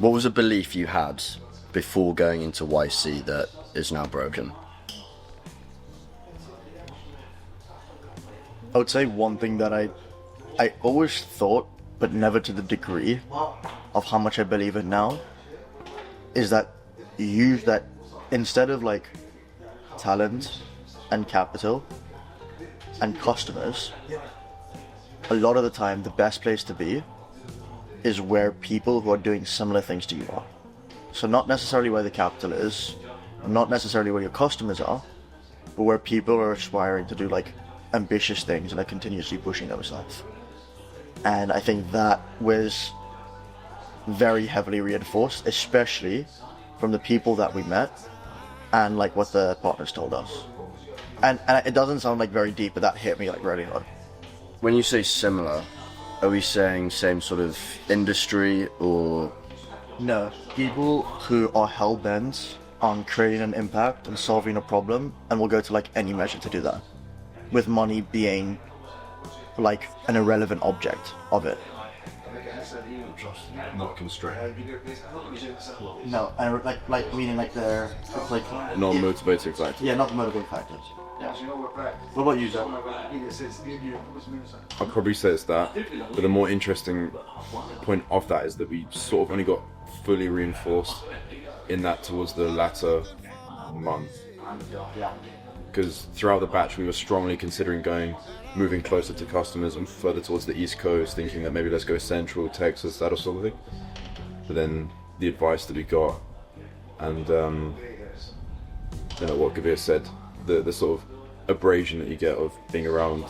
What was a belief you had before going into YC that is now broken? I would say one thing that I always thought, but never to the degree of how much I believe it now, is that instead of like talent and capital and customers, a lot of the time the best place to be is where people who are doing similar things to you are. So not necessarily where the capital is, not necessarily where your customers are, but where people are aspiring to do like ambitious things and are continuously pushing themselves. And I think that was very heavily reinforced, especially from the people that we met and like what the partners told us. And it doesn't sound like very deep, but that hit me like really hard. When you say similar, are we saying same sort of industry or? No, people who are hell-bent on creating an impact and solving a problem and will go to like any measure to do that, with money being like an irrelevant object of it. Not constrained. No, and like meaning like they're like Non-motivating factor. yeah, not the motivating factors. Yeah. What about you, Zach? I'd probably say it's that, but the more interesting point of that is that we sort of only got fully reinforced in that towards the latter month. Because throughout the batch we were strongly considering moving closer to customers and further towards the East Coast, thinking that maybe let's go Central, Texas, that sort of thing. But then the advice that we got, and what Gavir said, the sort of abrasion that you get of being around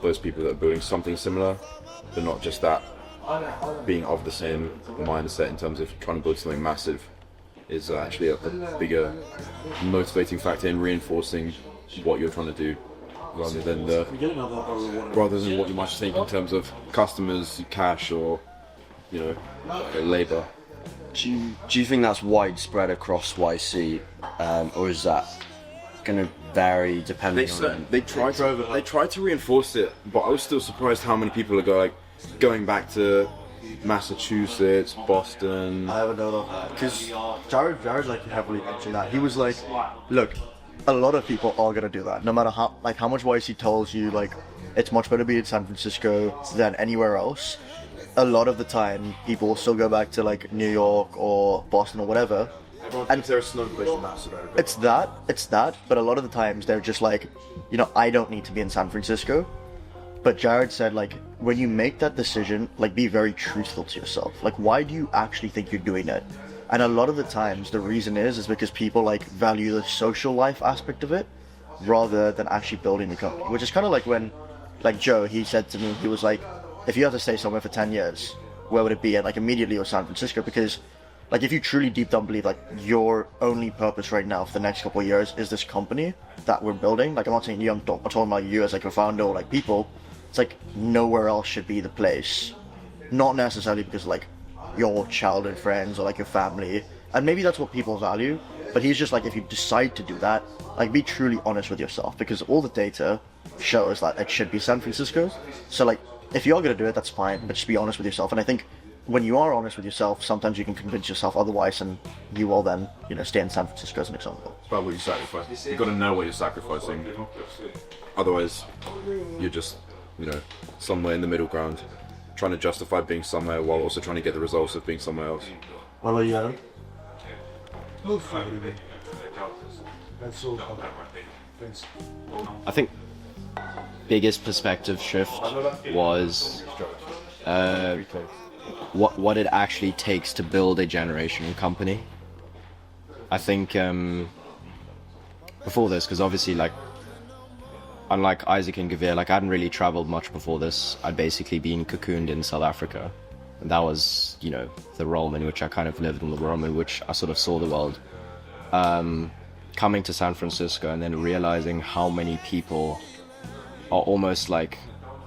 those people that are building something similar, but not just that, being of the same mindset in terms of trying to build something massive, is actually a bigger motivating factor in reinforcing what you're trying to do, rather than what you might think in terms of customers, cash, or labour. Do you think that's widespread across YC, or is that going to vary depending on? They try to reinforce it, but I was still surprised how many people are going back to Massachusetts, Boston. I don't know, because Jared like heavily mentioned that. He was like, look, a lot of people are gonna do that, no matter how much YC tells you like it's much better to be in San Francisco than anywhere else. A lot of the time, people will still go back to like New York or Boston or whatever. And there's a snow place in Massachusetts. It's that, but a lot of the times they're just like, I don't need to be in San Francisco. But Jared said, like, when you make that decision, like, be very truthful to yourself. Like, why do you actually think you're doing it? And a lot of the times, the reason is because people, like, value the social life aspect of it rather than actually building the company. Which is kind of like when, like, Joe, he said to me, he was like, if you had to stay somewhere for 10 years, where would it be? And, like, immediately it was San Francisco, because, like, if you truly deep down believe, like, your only purpose right now for the next couple of years is this company that we're building, like, I'm not saying you, I'm talking about you as, like, a founder or, like, people. It's like nowhere else should be the place. Not necessarily because like your childhood friends or like your family, and maybe that's what people value, but he's just like, if you decide to do that, like be truly honest with yourself, because all the data shows that it should be San Francisco. So like if you're gonna do it, that's fine, but just be honest with yourself. And I think when you are honest with yourself, sometimes you can convince yourself otherwise, and you will then stay in San Francisco as an example. It's about what you sacrifice. You've got to know what you're sacrificing. Otherwise you're just somewhere in the middle ground, trying to justify being somewhere while also trying to get the results of being somewhere else. What about you, Adam? I think biggest perspective shift was what it actually takes to build a generational company. I think before this, because obviously like unlike Isaac and Gavir, like I hadn't really traveled much before this. I'd basically been cocooned in South Africa. And that was, the realm in which I kind of lived, and the realm in which I sort of saw the world. Coming to San Francisco and then realizing how many people are almost like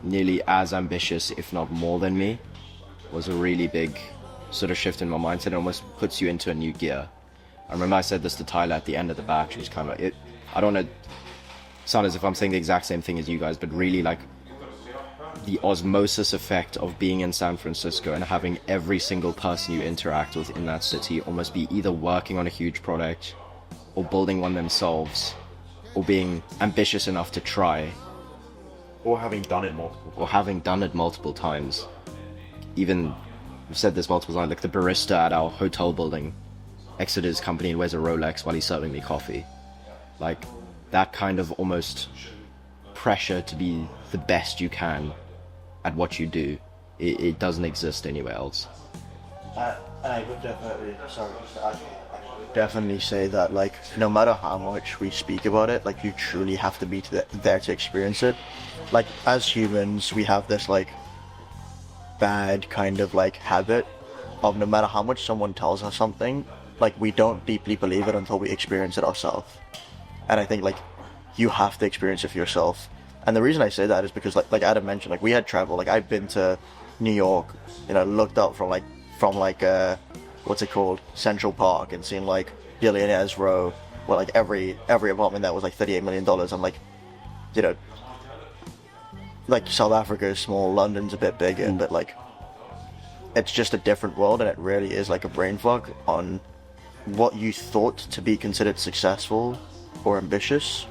nearly as ambitious, if not more than me, was a really big sort of shift in my mindset. It almost puts you into a new gear. I remember I said this to Tyler at the end of the batch. He was kind of like, I don't want to sound as if I'm saying the exact same thing as you guys, but really like the osmosis effect of being in San Francisco and having every single person you interact with in that city almost be either working on a huge product or building one themselves or being ambitious enough to try Or having done it multiple times. Even, I've said this multiple times, like the barista at our hotel building exited his company and wears a Rolex while he's serving me coffee. Like, that kind of almost pressure to be the best you can at what you do, it doesn't exist anywhere else. I would definitely say that, like, no matter how much we speak about it, like, you truly have to be there to experience it. Like, as humans, we have this, like, bad kind of, like, habit of no matter how much someone tells us something, like, we don't deeply believe it until we experience it ourselves. And I think, like, you have to experience it for yourself. And the reason I say that is because, like Adam mentioned, like, we had travel. Like, I've been to New York, you know, looked out from what's it called, Central Park, and seen, like, Billionaires Row, where, like, every apartment there was, like, $38 million. I'm like, you know, like, South Africa is small, London's a bit bigger, but, like, it's just a different world, and it really is, like, a brain fuck on what you thought to be considered successful or ambitious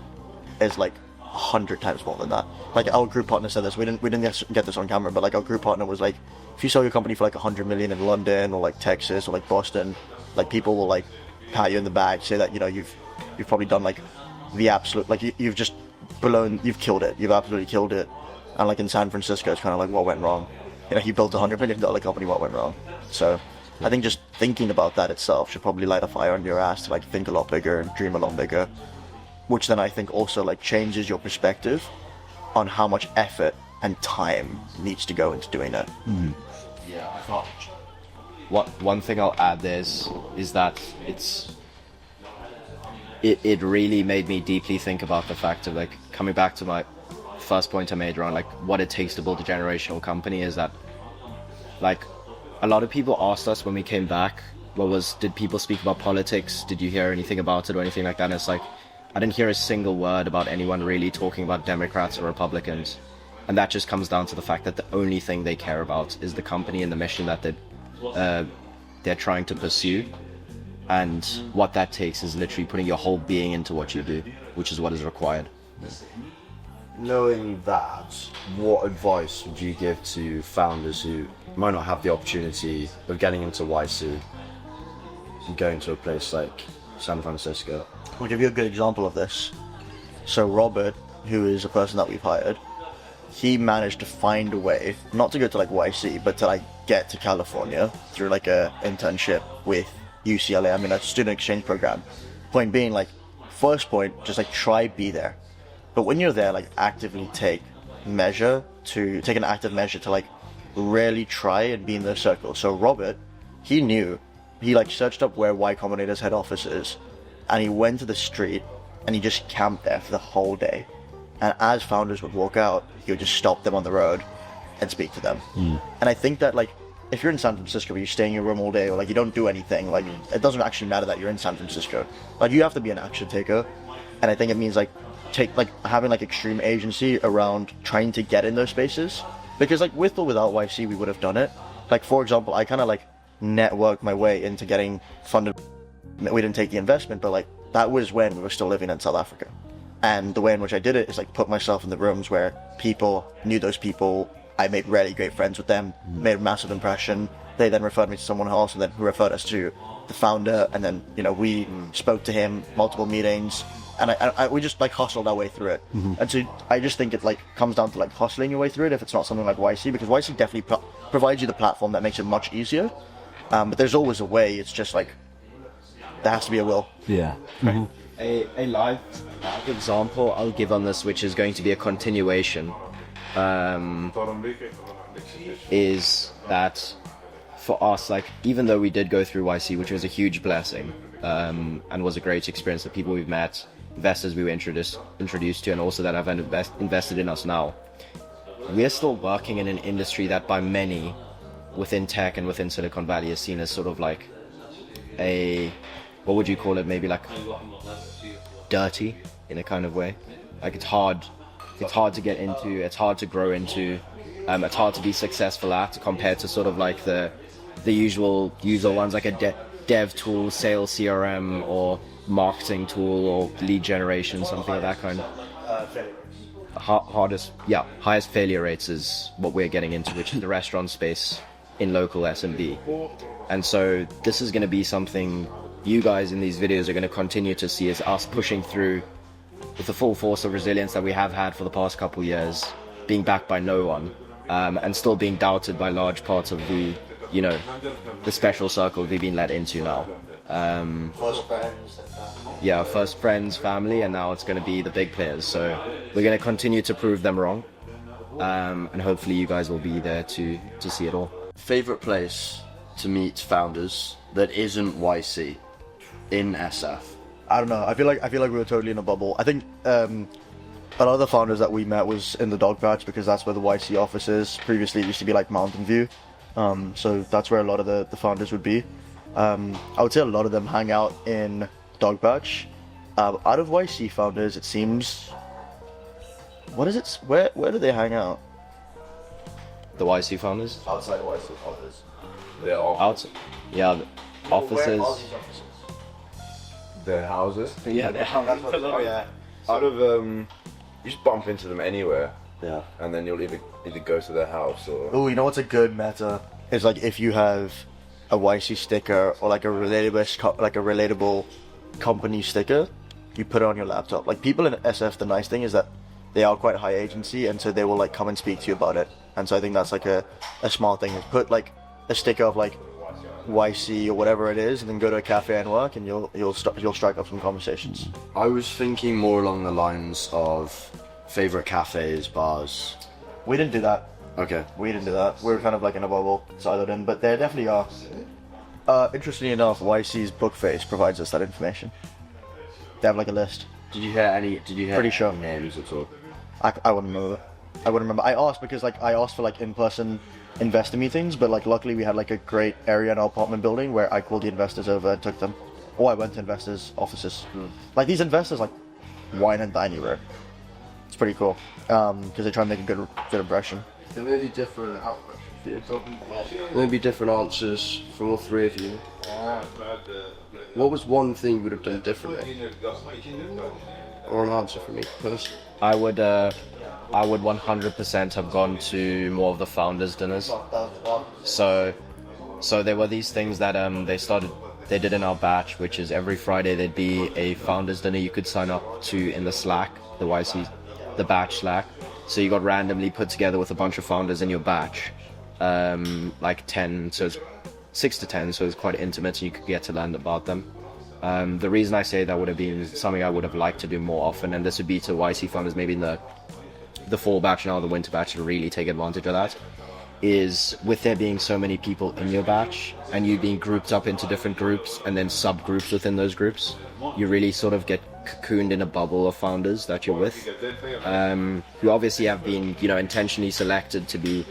is, like, 100 times more than that. Like, our group partner said this. We didn't get this on camera, but, like, our group partner was like, if you sell your company for like 100 million in London or like Texas or like Boston, like, people will like pat you in the back, say that, you know, you've probably done like the absolute, like, you've just you've killed it. You've absolutely killed it. And like in San Francisco, it's kind of like, what went wrong? You know, you built $100 million company, what went wrong? So I think just thinking about that itself should probably light a fire under your ass to like think a lot bigger and dream a lot bigger. Which then I think also like changes your perspective on how much effort and time needs to go into doing it. Yeah, I thought one thing I'll add is that it really made me deeply think about the fact of, like, coming back to my first point I made around like what it takes to build a generational company, is that, like, a lot of people asked us when we came back, did people speak about politics? Did you hear anything about it or anything like that? And it's like, I didn't hear a single word about anyone really talking about Democrats or Republicans. And that just comes down to the fact that the only thing they care about is the company and the mission that they're trying to pursue. And what that takes is literally putting your whole being into what you do, which is what is required. Knowing that, what advice would you give to founders who might not have the opportunity of getting into YC and going to a place like San Francisco? I'll give you a good example of this. So Robert, who is a person that we've hired, he managed to find a way, not to go to like YC, but to like get to California through like a internship with UCLA. I mean, a student exchange program. Point being, like, first point, just like try be there. But when you're there, like, actively take an active measure to like really try and be in the circle. So Robert, he like searched up where Y Combinator's head office is, and he went to the street and he just camped there for the whole day. And as founders would walk out, he would just stop them on the road and speak to them. And I think that, like, if you're in San Francisco, you stay in your room all day, or like you don't do anything, like, it doesn't actually matter that you're in San Francisco. Like, you have to be an action taker. And I think it means like having like extreme agency around trying to get in those spaces. Because like with or without YC, we would have done it. Like, for example, I kind of like networked my way into getting funded. We didn't take the investment, but like that was when we were still living in South Africa. And the way in which I did it is like put myself in the rooms where people knew those people. I made really great friends with them, made a massive impression. They then referred me to someone else, and then who referred us to the founder. And then, you know, we spoke to him, multiple meetings, and we just like hustled our way through it. And so I just think it like comes down to like hustling your way through it if it's not something like YC, because YC definitely provides you the platform that makes it much easier. But there's always a way. It's just like there has to be a will. Yeah. A live example I'll give on this, which is going to be a continuation, is that for us, like, even though we did go through YC, which was a huge blessing, and was a great experience, the people we've met, investors we were introduced to, and also that have invested in us now, we're still working in an industry that by many within tech and within Silicon Valley is seen as sort of like what would you call it, maybe like dirty in a kind of way. Like, it's hard to get into, it's hard to grow into, It's hard to be successful at compared to sort of like the usual ones like a dev tool, sales CRM, or marketing tool, or lead generation, something of that kind. Highest failure rates is what we're getting into, which is the restaurant space in local SMB. And so this is going to be something you guys in these videos are going to continue to see, as us pushing through with the full force of resilience that we have had for the past couple years, being backed by no one, and still being doubted by large parts of the, you know, the special circle we've been let into now. First friends, family, and now it's going to be the big players. So we're going to continue to prove them wrong, and hopefully you guys will be there to see it all. Favorite place to meet founders that isn't YC in SF? I don't know. I feel like we were totally in a bubble. I think a lot of the founders that we met was in the dog patch, because that's where the YC office is. Previously, it used to be like Mountain View, so that's where a lot of the founders would be. I would say a lot of them hang out in dog patch. Out of YC founders, it seems. What is it? Where do they hang out? The YC founders? Outside of YC founders. They're all Outside. Yeah, the offices. their houses. Yeah, their houses. Yeah. Sort of, you just bump into them anywhere, Yeah. and then you'll either go to their house or. Oh, you know what's a good meta? It's like if you have a YC sticker or like a relatable company sticker, you put it on your laptop. Like people in SF, the nice thing is that they are quite high agency, and so they will like come and speak to you about it. And so I think that's like a small thing. Is put like a sticker of like YC or whatever it is, and then go to a cafe and work, and you'll strike up some conversations. I was thinking more along the lines of favorite cafes, bars. We didn't do that. Okay. We didn't do that. We were kind of like in a bubble, siloed in, but there definitely are. Interestingly enough, YC's Bookface provides us that information. They have like a list. Did you hear Pretty sure. names at all? I wouldn't remember. I asked because I asked for like in-person investor meetings, but like luckily we had like a great area in our apartment building where I called the investors over and took them. Or I went to investors' offices. Like these investors like wine and dine you, bro. It's pretty cool because they try and make a good impression. There may be different outlooks. There may be different answers from all three of you. What was one thing you would have done differently? Or an answer for me, personally? I would 100% have gone to more of the founders' dinners. So there were these things that they did in our batch, which is every Friday there'd be a founders' dinner you could sign up to in the Slack, the YC, the batch Slack. So you got randomly put together with a bunch of founders in your batch, like 10, so it's 6 to 10, so it's quite intimate and you could get to learn about them. The reason I say that would have been something I would have liked to do more often, and this would be to YC founders maybe in the fall batch and now the winter batch to really take advantage of that, is with there being so many people in your batch and you being grouped up into different groups and then subgroups within those groups, you really sort of get cocooned in a bubble of founders that you're with, who obviously have been, you know, intentionally selected to be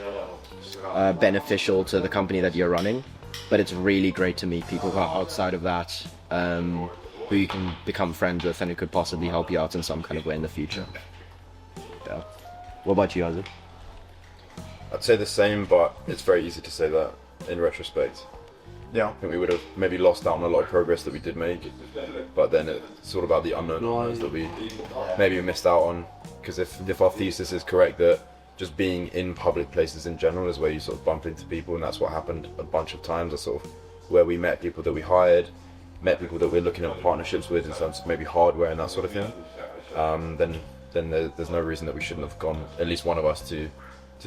beneficial to the company that you're running. But it's really great to meet people who are outside of that, who you can become friends with and who could possibly help you out in some kind of way in the future. Yeah. What about you, Isaac? I'd say the same, but it's very easy to say that in retrospect. Yeah. I think we would have maybe lost out on a lot of progress that we did make, but then it's all about the unknown unknowns that we maybe missed out on. Because if our thesis is correct that just being in public places in general is where you sort of bump into people, and that's what happened a bunch of times. That's sort of where we met people that we hired, met people that we're looking at partnerships with in terms of maybe hardware and that sort of thing. Then there's no reason that we shouldn't have gone, at least one of us, to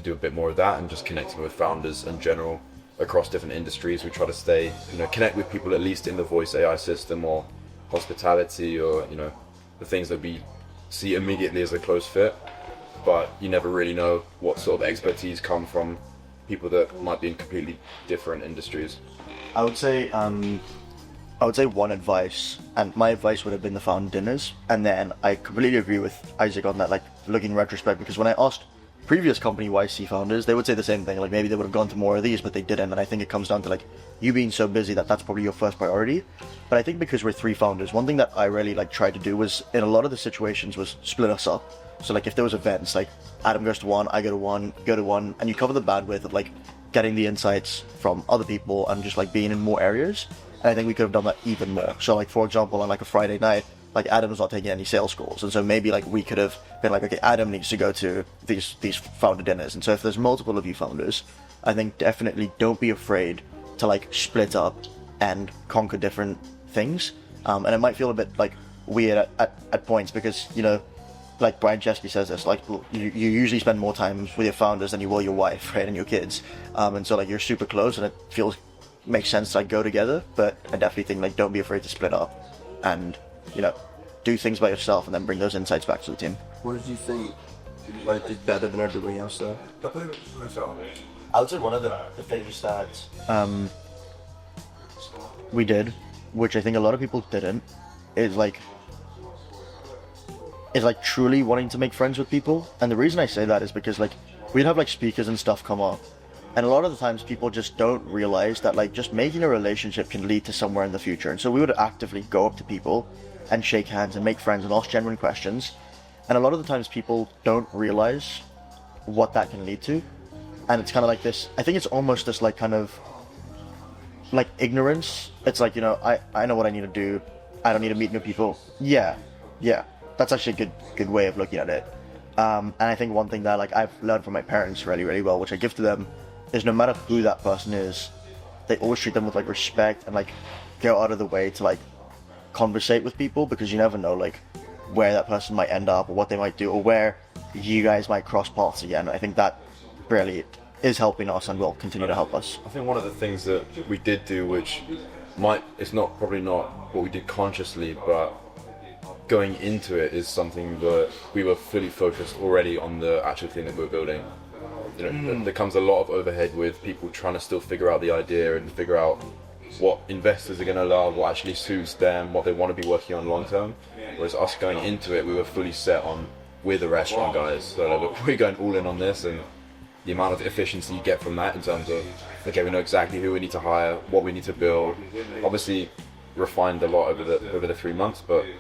do a bit more of that and just connecting with founders in general across different industries. We try to stay, connect with people at least in the voice AI system or hospitality or, the things that we see immediately as a close fit. But you never really know what sort of expertise come from people that might be in completely different industries. I would say one advice, and my advice would have been the founder dinners. And then I completely agree with Isaac on that, like looking in retrospect, because when I asked previous company YC founders, they would say the same thing. Like maybe they would have gone to more of these, but they didn't. And I think it comes down to like you being so busy that that's probably your first priority. But I think because we're 3 founders, one thing that I really like tried to do was in a lot of the situations was split us up. So like if there was events, like Adam goes to one, I go to one, and you cover the bandwidth of like getting the insights from other people and just like being in more areas. And I think we could have done that even more. So like for example, on like a Friday night, like Adam was not taking any sales calls, and so maybe like we could have been like, okay, Adam needs to go to these founder dinners. And so if there's multiple of you founders, I think definitely don't be afraid to like split up and conquer different things. And it might feel a bit like weird at points because, you know, like Brian Chesky says this, like you usually spend more time with your founders than you will your wife, right, and your kids. And so like you're super close, and it makes sense to like go together. But I definitely think like don't be afraid to split up and, you know, do things by yourself and then bring those insights back to the team. What did you think like did better than everybody else though? I would say one of the things that we did, which I think a lot of people didn't, is like truly wanting to make friends with people. And the reason I say that is because like we'd have like speakers and stuff come up, and a lot of the times people just don't realize that like just making a relationship can lead to somewhere in the future. And so we would actively go up to people and shake hands and make friends and ask genuine questions. And a lot of the times people don't realize what that can lead to. And it's kind of like this, I think it's almost this like kind of like ignorance. It's like, you know, I know what I need to do. I don't need to meet new people. Yeah. That's actually a good way of looking at it. And I think one thing that like I've learned from my parents really, really well, which I give to them, is no matter who that person is, they always treat them with like respect and like go out of the way to like conversate with people, because you never know like where that person might end up or what they might do or where you guys might cross paths again. I think that really is helping us and will continue to help us. I think one of the things that we did do, which it's probably not what we did consciously, but going into it is something that we were fully focused already on the actual thing that we're building. You know, there comes a lot of overhead with people trying to still figure out the idea and figure out what investors are going to allow, what actually suits them, what they want to be working on long term. Whereas us going into it, we were fully set on, we're the restaurant guys, so we're going all in on this, and the amount of efficiency you get from that in terms of, okay, we know exactly who we need to hire, what we need to build. Obviously refined a lot over the 3 months, but you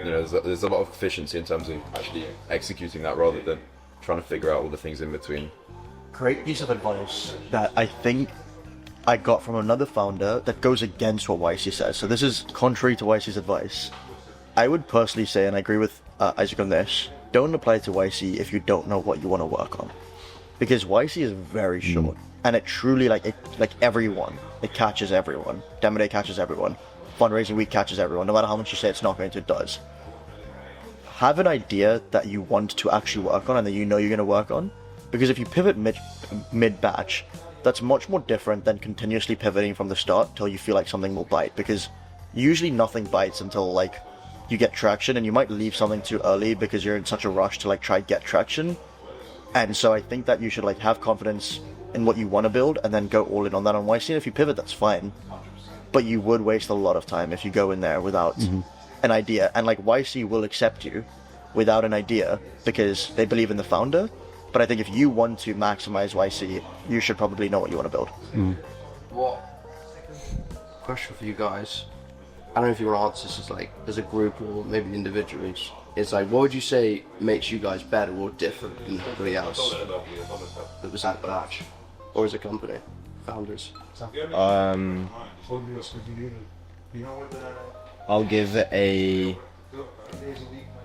know, there's a lot of efficiency in terms of actually executing that rather than trying to figure out all the things in between. Great piece of advice that I think I got from another founder that goes against what YC says. So this is contrary to YC's advice. I would personally say, and I agree with Isaac on this, don't apply to YC if you don't know what you want to work on. Because YC is very short, and it truly, like everyone, it catches everyone. Demo Day catches everyone. Fundraising week catches everyone. No matter how much you say it's not going to, it does. Have an idea that you want to actually work on and that you know you're going to work on. Because if you pivot mid-batch, that's much more different than continuously pivoting from the start till you feel like something will bite. Because usually nothing bites until like you get traction, and you might leave something too early because you're in such a rush to like try to get traction. And so I think that you should like have confidence in what you want to build and then go all in on that on YC. And if you pivot, that's fine. But you would waste a lot of time if you go in there without an idea. And like YC will accept you without an idea because they believe in the founder. But I think if you want to maximize YC, you should probably know what you want to build. What question for you guys? I don't know if you want to answer this as like as a group or maybe individually. It's like, what would you say makes you guys better or different than everybody else that was at the batch, or as a company, founders? I'll give a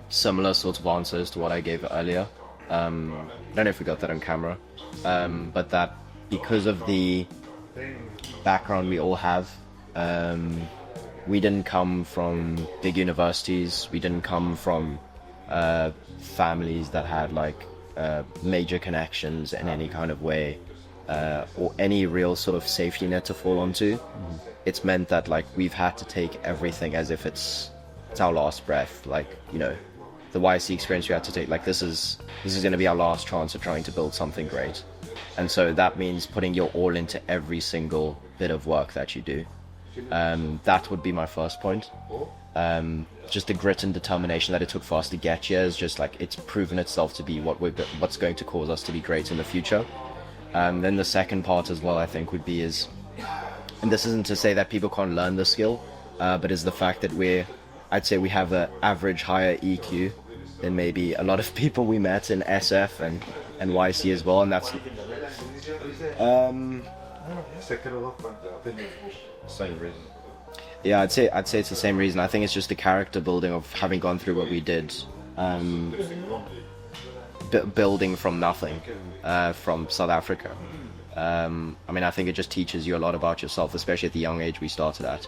similar sort of answers to what I gave earlier. I don't know if we got that on camera, but that because of the background we all have, we didn't come from big universities, we didn't come from families that had like major connections in any kind of way, or any real sort of safety net to fall onto. It's meant that like we've had to take everything as if it's our last breath. Like, you know, the YC experience we had to take, like this is going to be our last chance of trying to build something great. And so that means putting your all into every single bit of work that you do. That would be my first point. just the grit and determination that it took for us to get here is just like it's proven itself to be what's going to cause us to be great in the future. Then the second part as well, I think, would be and this isn't to say that people can't learn the skill, but is the fact that I'd say we have an average higher EQ than maybe a lot of people we met in SF and YC as well, and that's Same reason. yeah, I'd say it's the same reason. I think it's just the character building of having gone through what we did, building from nothing, from South Africa. I mean, I think it just teaches you a lot about yourself, especially at the young age we started at.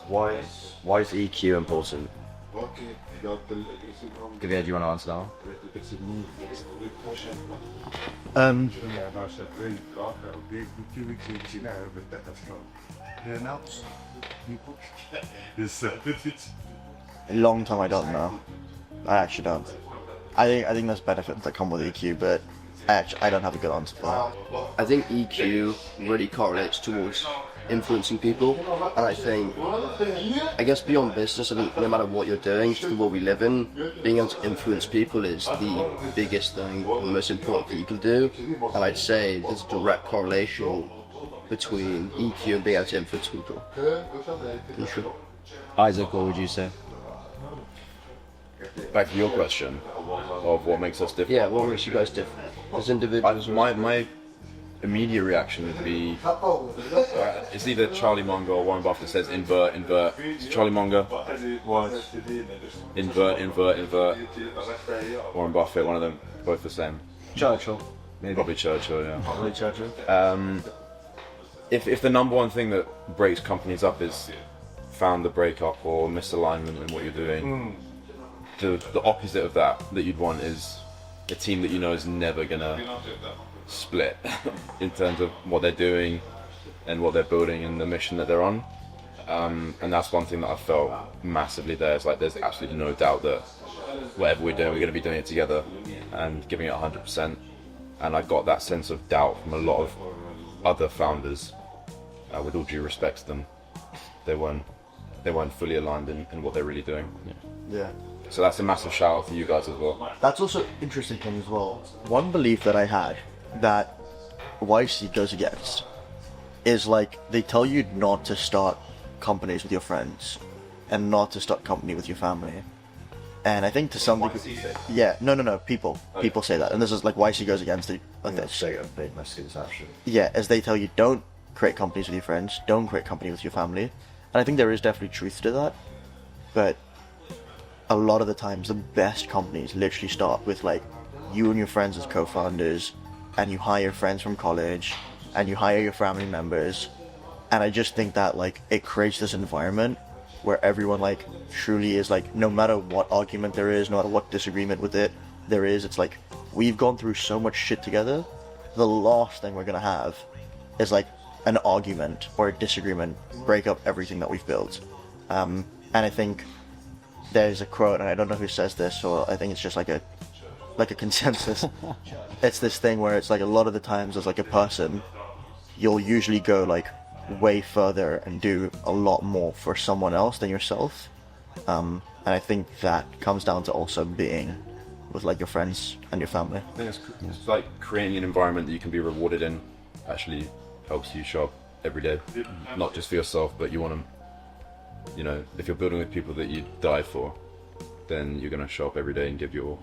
Why is EQ important? Kavir, do you want to answer that one? A long time I don't know. I actually don't. I think there's benefits that come with EQ, but I don't have a good answer for that. I think EQ really correlates towards influencing people, and I think, I guess beyond business, I think no matter what you're doing, just the world we live in, being able to influence people is the biggest thing, the most important thing you can do, and I'd say there's a direct correlation between EQ and being able to influence people. For sure. Isaac, what would you say? Back to your question of what makes us different. Yeah, what makes you guys different as individuals? My immediate reaction would be it's either Charlie Munger or Warren Buffett says invert. It's Charlie Munger, invert. Warren Buffett, one of them, both the same. Churchill, maybe. Probably Churchill, yeah. Probably Churchill. If the number one thing that breaks companies up is founder breakup or misalignment in what you're doing, the opposite of that you'd want is a team that you know is never gonna split in terms of what they're doing and what they're building and the mission that they're on. And that's one thing that I felt massively there. It's like there's absolutely no doubt that whatever we're doing, we're going to be doing it together and giving it 100%. And I got that sense of doubt from a lot of other founders. With all due respect to them, they weren't fully aligned in what they're really doing. Yeah. So that's a massive shout out for you guys as well. That's also an interesting thing as well. One belief that I had that YC goes against is like they tell you not to start companies with your friends and not to start company with your family. And I think to some degree, yeah, no, people say that, and this is like YC goes against it like this. Say a big misconception. Yeah, as they tell you don't create companies with your friends, don't create company with your family, and I think there is definitely truth to that, but a lot of the times the best companies literally start with like you and your friends as co-founders, and you hire friends from college, and you hire your family members, and I just think that like it creates this environment where everyone like truly is like, no matter what argument there is, no matter what disagreement with it there is, it's like we've gone through so much shit together, the last thing we're gonna have is like an argument or a disagreement break up everything that we've built. And I think there's a quote, and I don't know who says this, or I think it's just like a consensus. It's this thing where it's like a lot of the times as like a person, you'll usually go like way further and do a lot more for someone else than yourself. And I think that comes down to also being with like your friends and your family. I think it's like creating an environment that you can be rewarded in actually helps you show up every day, not just for yourself, but you want to, you know, if you're building with people that you die for, then you're going to show up every day and give your all.